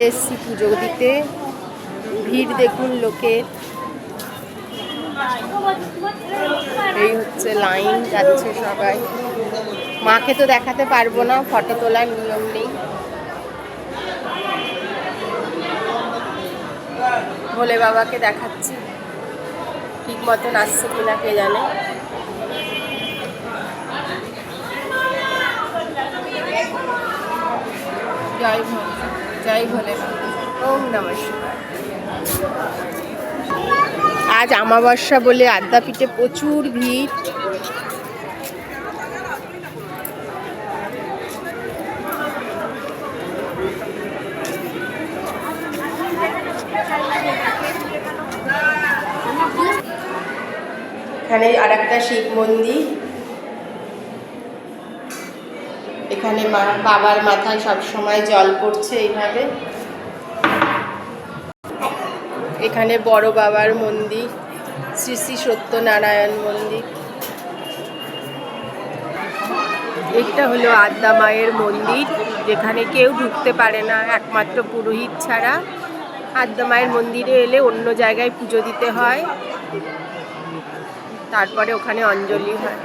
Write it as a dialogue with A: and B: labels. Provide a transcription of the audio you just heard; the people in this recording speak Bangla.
A: এসছি পুজো দিতে। ভিড় দেখুন লোকের, এই হচ্ছে লাইন যাচ্ছে সবাই। মাকে তো দেখাতে পারবো না, ফটো তোলার নিয়ম নেই। ভোলে বাবাকে দেখাচ্ছি, ঠিক মতন আসছে কিনা কে জানে। জয় ভোলে, জয় ভোলে বাবা, ওম নমঃ শিবায়। আজ অমাবস্যা বলে আদ্যাপীঠে প্রচুর ভিড়। এখানে আর একটা শিব মন্দির, এখানে বাবার মাথায় সব সময় জল পড়ছে এইভাবে। এখানে বড় বাবার মন্দির, শ্রী শ্রী সত্যনারায়ণ মন্দির। এটা হলো আদ্যা মায়ের মন্দির, যেখানে কেউ ঢুকতে পারে না একমাত্র পুরোহিত ছাড়া। আদ্যা মায়ের মন্দিরে এলে অন্য জায়গায় পুজো দিতে হয়, তারপরে ওখানে অঞ্জলি হয়।